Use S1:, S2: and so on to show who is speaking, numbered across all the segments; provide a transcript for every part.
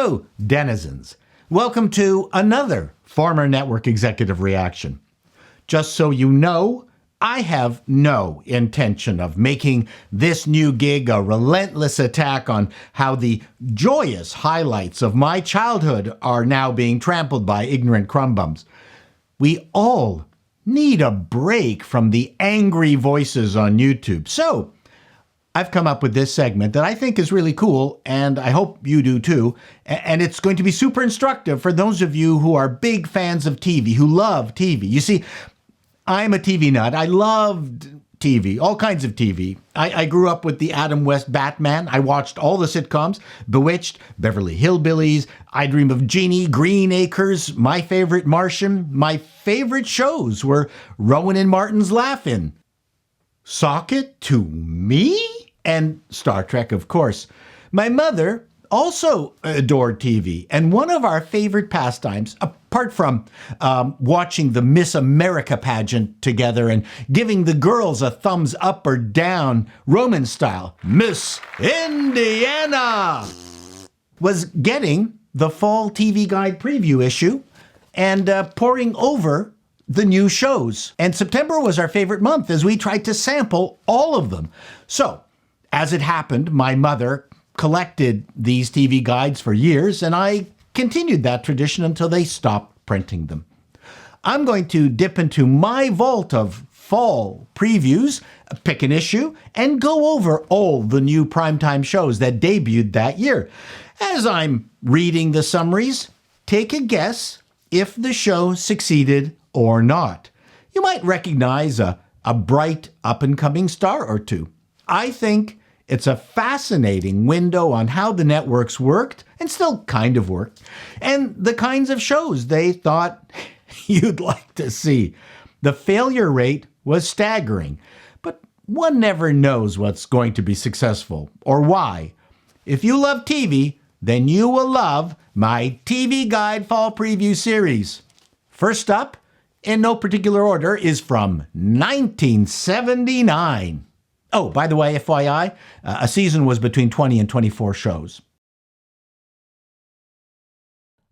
S1: Hello, denizens. Welcome to another former network executive reaction. Just so you know, I have no intention of making this new gig a relentless attack on how the joyous highlights of my childhood are now being trampled by ignorant crumbums. We all need a break from the angry voices on YouTube. So, I've come up with this segment that I think is really cool, and I hope you do too. And it's going to be super instructive for those of you who are big fans of TV, who love TV. You see, I'm a TV nut. I loved TV, all kinds of TV. I grew up with the Adam West Batman. I watched all the sitcoms, Bewitched, Beverly Hillbillies, I Dream of Jeannie, Green Acres, My Favorite Martian. My favorite shows were Rowan and Martin's Laugh-In, Socket to Me, and Star Trek, of course. My mother also adored TV, and one of our favorite pastimes, apart from watching the Miss America pageant together and giving the girls a thumbs up or down, Roman style, Miss Indiana, was getting the fall TV Guide preview issue and poring over the new shows. And September was our favorite month as we tried to sample all of them. So, as it happened, my mother collected these TV guides for years, and I continued that tradition until they stopped printing them. I'm going to dip into my vault of fall previews, pick an issue, and go over all the new primetime shows that debuted that year. As I'm reading the summaries, take a guess if the show succeeded or not. You might recognize a bright up-and-coming star or two. I think it's a fascinating window on how the networks worked, and still kind of work, and the kinds of shows they thought you'd like to see. The failure rate was staggering, but one never knows what's going to be successful or why. If you love TV, then you will love my TV Guide Fall Preview series. First up, in no particular order, is from 1979. Oh, by the way, FYI, a season was between 20 and 24 shows.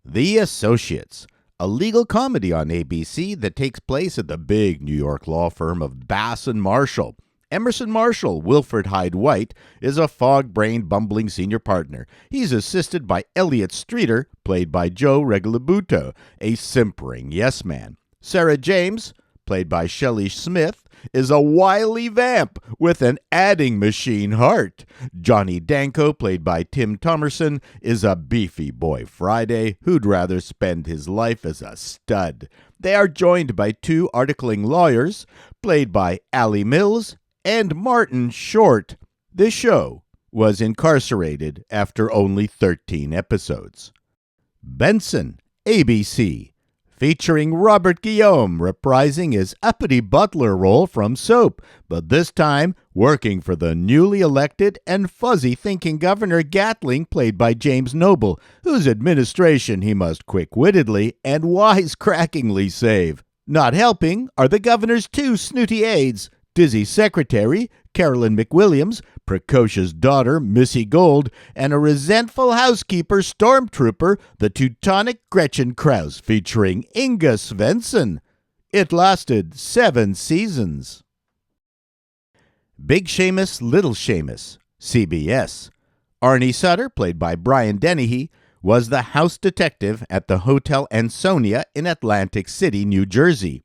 S2: The Associates, a legal comedy on ABC that takes place at the big New York law firm of Bass and Marshall. Emerson Marshall, Wilfred Hyde White, is a fog-brained, bumbling senior partner. He's assisted by Elliot Streeter, played by Joe Regalabuto, a simpering yes-man. Sarah James, played by Shelley Smith, is a wily vamp with an adding machine heart. Johnny Danko, played by Tim Thomerson, is a beefy boy Friday who'd rather spend his life as a stud. They are joined by two articling lawyers, played by Allie Mills and Martin Short. The show was incarcerated after only 13 episodes. Benson, ABC, featuring Robert Guillaume reprising his uppity butler role from Soap, but this time working for the newly elected and fuzzy-thinking Governor Gatling, played by James Noble, whose administration he must quick-wittedly and wisecrackingly save. Not helping are the governor's two snooty aides, Dizzy's secretary, Carolyn McWilliams, precocious daughter, Missy Gold, and a resentful housekeeper stormtrooper, the Teutonic Gretchen Krause, featuring Inga Svensson. It lasted 7 seasons. Big Shamus, Little Shamus, CBS. Arnie Sutter, played by Brian Dennehy, was the house detective at the Hotel Ansonia in Atlantic City, New Jersey,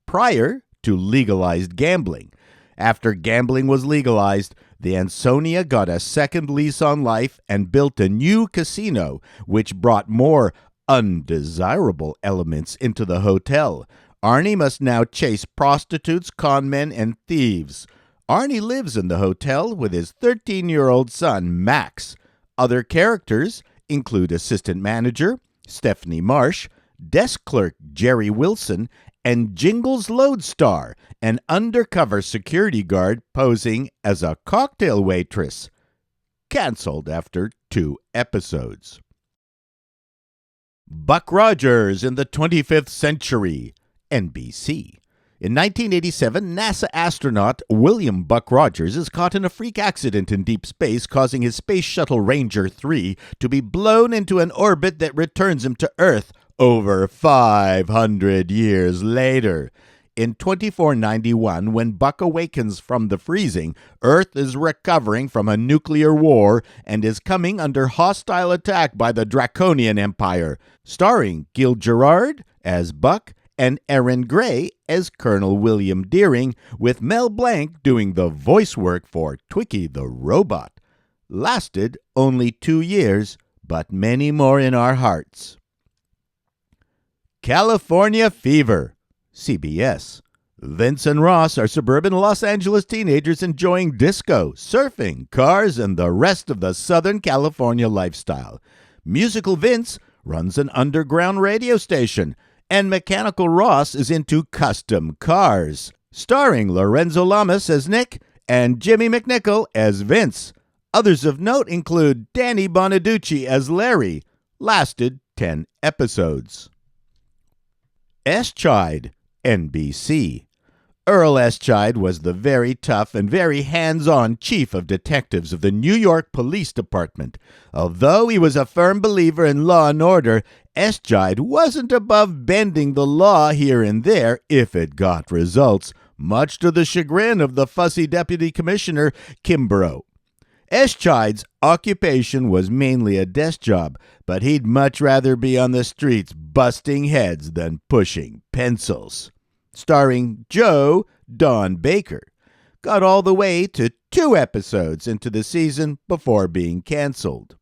S2: prior to legalized gambling. After gambling was legalized, the Ansonia got a second lease on life and built a new casino, which brought more undesirable elements into the hotel. Arnie must now chase prostitutes, conmen, and thieves. Arnie lives in the hotel with his 13-year-old son, Max. Other characters include assistant manager Stephanie Marsh, desk clerk Jerry Wilson, and Jingles Lodestar, an undercover security guard posing as a cocktail waitress. Canceled after 2 episodes. Buck Rogers in the 25th Century, NBC. In 1987, NASA astronaut William Buck Rogers is caught in a freak accident in deep space, causing his Space Shuttle Ranger 3 to be blown into an orbit that returns him to Earth over 500 years later. In 2491, when Buck awakens from the freezing, Earth is recovering from a nuclear war and is coming under hostile attack by the Draconian Empire, starring Gil Gerard as Buck and Erin Gray as Colonel William Deering, with Mel Blanc doing the voice work for Twiki the robot. Lasted only 2 years, but many more in our hearts. California Fever, CBS. Vince and Ross are suburban Los Angeles teenagers enjoying disco, surfing, cars, and the rest of the Southern California lifestyle. Musical Vince runs an underground radio station, and Mechanical Ross is into custom cars. Starring Lorenzo Lamas as Nick and Jimmy McNichol as Vince. Others of note include Danny Bonaducci as Larry. Lasted 10 episodes. Eichied, NBC. Earl Eichied was the very tough and very hands-on chief of detectives of the New York Police Department. Although he was a firm believer in law and order, Eichied wasn't above bending the law here and there if it got results, much to the chagrin of the fussy deputy commissioner, Kimbrough. Eichied's occupation was mainly a desk job, but he'd much rather be on the streets busting heads than pushing pencils. Starring Joe Don Baker. Got all the way to 2 episodes into the season before being canceled.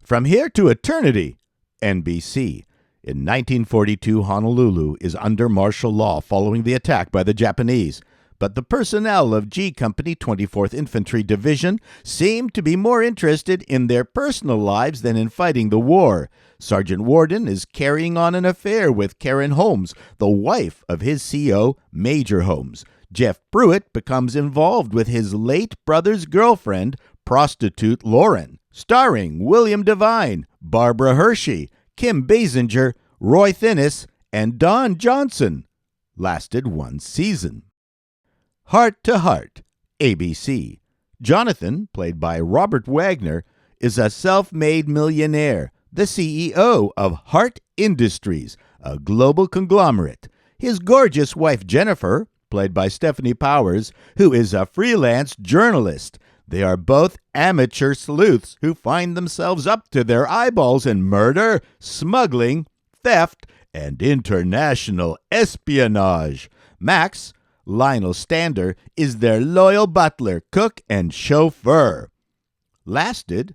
S2: From Here to Eternity, NBC. In 1942, Honolulu is under martial law following the attack by the Japanese, but the personnel of G Company 24th Infantry Division seem to be more interested in their personal lives than in fighting the war. Sergeant Warden is carrying on an affair with Karen Holmes, the wife of his CO, Major Holmes. Jeff Pruitt becomes involved with his late brother's girlfriend, prostitute Lauren. Starring William Devine, Barbara Hershey, Kim Basinger, Roy Thinnis, and Don Johnson. Lasted 1 season. Hart to Hart, ABC. Jonathan, played by Robert Wagner, is a self-made millionaire, the CEO of Hart Industries, a global conglomerate. His gorgeous wife Jennifer, played by Stephanie Powers, who is a freelance journalist. They are both amateur sleuths who find themselves up to their eyeballs in murder, smuggling, theft, and international espionage. Max, Lionel Stander, is their loyal butler, cook, and chauffeur. Lasted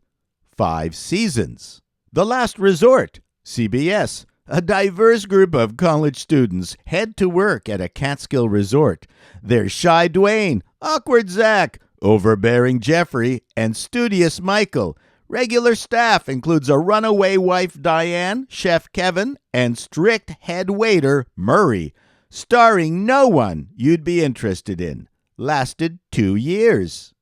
S2: 5 seasons. The Last Resort, CBS. A diverse group of college students head to work at a Catskill resort. There's Shy Dwayne, Awkward Zach, Overbearing Jeffrey, and Studious Michael. Regular staff includes a runaway wife Diane, Chef Kevin, and strict head waiter Murray. Starring no one you'd be interested in. Lasted 2 years.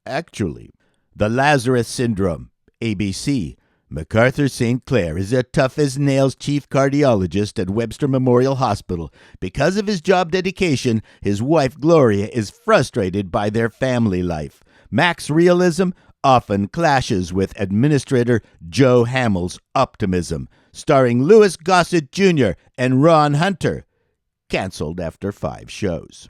S2: Actually. The Lazarus Syndrome, ABC. MacArthur St. Clair is a tough-as-nails chief cardiologist at Webster Memorial Hospital. Because of his job dedication, his wife Gloria is frustrated by their family life. Mac's realism often clashes with Administrator Joe Hamill's optimism. Starring Louis Gossett Jr. and Ron Hunter. Canceled after 5 shows.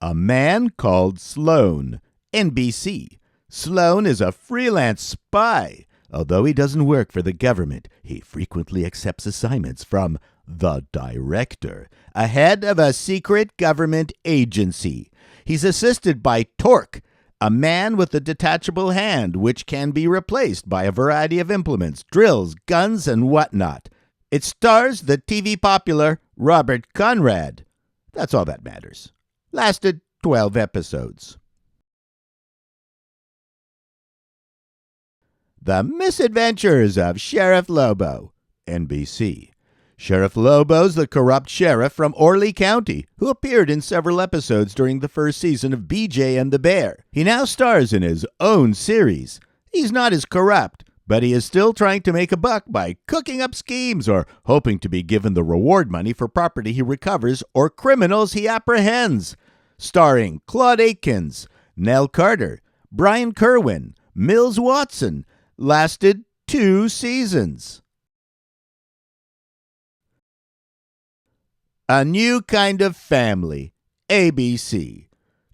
S2: A Man Called Sloan, NBC. Sloan is a freelance spy. Although he doesn't work for the government, he frequently accepts assignments from the director, a head of a secret government agency. He's assisted by Torque, a man with a detachable hand which can be replaced by a variety of implements, drills, guns, and whatnot. It stars the TV popular Robert Conrad. That's all that matters. Lasted 12 episodes. The Misadventures of Sheriff Lobo, NBC. Sheriff Lobo's the corrupt sheriff from Orleans County, who appeared in several episodes during the first season of BJ and the Bear. He now stars in his own series. He's not as corrupt, but he is still trying to make a buck by cooking up schemes or hoping to be given the reward money for property he recovers or criminals he apprehends. Starring Claude Akins, Nell Carter, Brian Kerwin, Mills Watson. Lasted 2 seasons. A New Kind of Family, ABC.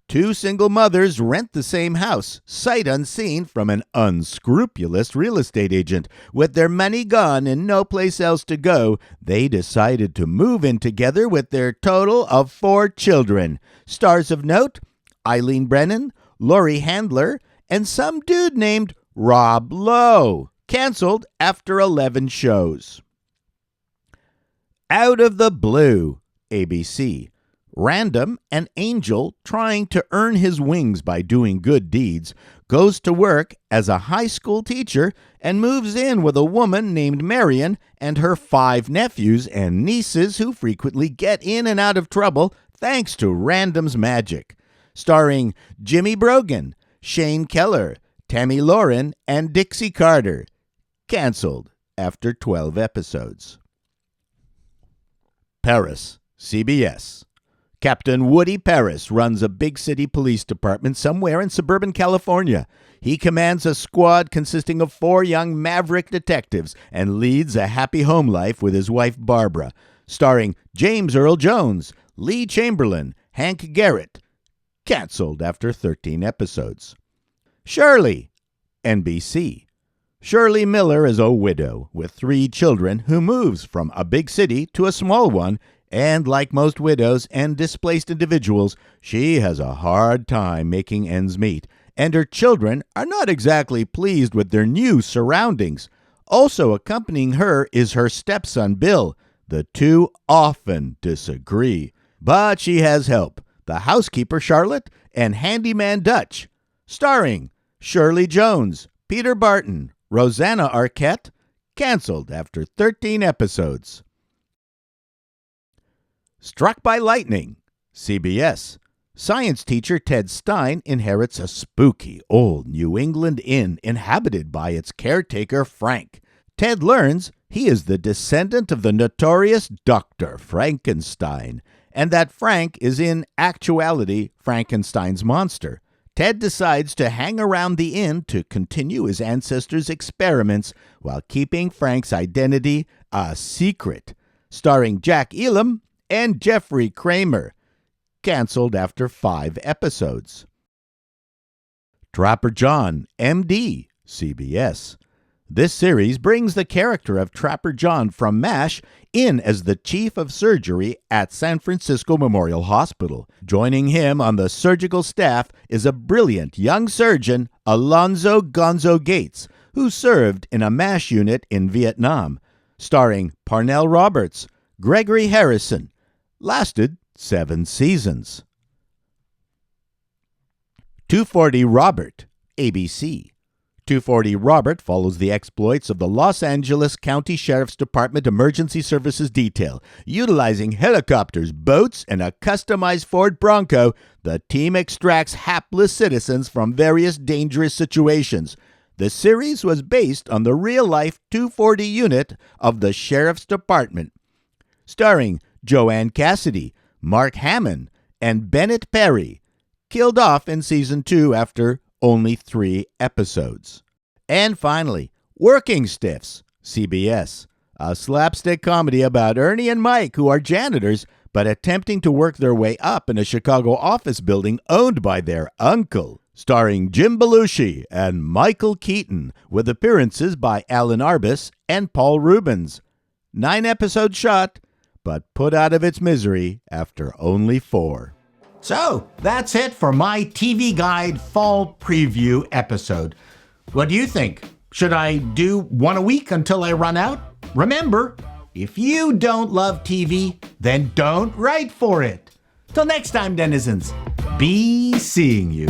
S2: 2 single mothers rent the same house, sight unseen from an unscrupulous real estate agent. With their money gone and no place else to go, they decided to move in together with their total of 4 children. Stars of note, Eileen Brennan, Laurie Handler, and some dude named Rob Lowe. Canceled after 11 shows. Out of the Blue, ABC. Random, an angel trying to earn his wings by doing good deeds, goes to work as a high school teacher and moves in with a woman named Marion and her 5 nephews and nieces who frequently get in and out of trouble thanks to Random's magic. Starring Jimmy Brogan, Shane Keller, Tammy Lauren, and Dixie Carter. Canceled after 12 episodes. Paris, CBS. Captain Woody Paris runs a big city police department somewhere in suburban California. He commands a squad consisting of 4 young maverick detectives and leads a happy home life with his wife Barbara. Starring James Earl Jones, Lee Chamberlain, Hank Garrett. Canceled after 13 episodes. Shirley, NBC. Shirley Miller is a widow with 3 children who moves from a big city to a small one, and like most widows and displaced individuals, she has a hard time making ends meet, and her children are not exactly pleased with their new surroundings. Also accompanying her is her stepson Bill. The 2 often disagree, but she has help, the housekeeper Charlotte and handyman Dutch. Starring Shirley Jones, Peter Barton, Rosanna Arquette. Canceled after 13 episodes. Struck by Lightning, CBS. Science teacher Ted Stein inherits a spooky old New England inn inhabited by its caretaker Frank. Ted learns he is the descendant of the notorious Dr. Frankenstein, and that Frank is in actuality Frankenstein's monster. Ted decides to hang around the inn to continue his ancestors' experiments while keeping Frank's identity a secret. Starring Jack Elam and Jeffrey Kramer. Canceled after 5 episodes. Trapper John, MD, CBS. This series brings the character of Trapper John from MASH in as the chief of surgery at San Francisco Memorial Hospital. Joining him on the surgical staff is a brilliant young surgeon, Alonzo Gonzo Gates, who served in a MASH unit in Vietnam. Starring Parnell Roberts, Gregory Harrison. Lasted 7 seasons. 240 Robert, ABC. 240 Robert follows the exploits of the Los Angeles County Sheriff's Department Emergency Services Detail. Utilizing helicopters, boats, and a customized Ford Bronco, the team extracts hapless citizens from various dangerous situations. The series was based on the real-life 240 unit of the Sheriff's Department. Starring Joanne Cassidy, Mark Hammond, and Bennett Perry. Killed off in Season 2 after only 3 episodes. And finally, Working Stiffs, CBS. A slapstick comedy about Ernie and Mike, who are janitors, but attempting to work their way up in a Chicago office building owned by their uncle. Starring Jim Belushi and Michael Keaton, with appearances by Alan Arbus and Paul Rubens. 9 episodes shot, but put out of its misery after only 4.
S1: So, that's it for my TV Guide Fall Preview episode. What do you think? Should I do 1 a week until I run out? Remember, if you don't love TV, then don't write for it. Till next time, denizens, be seeing you.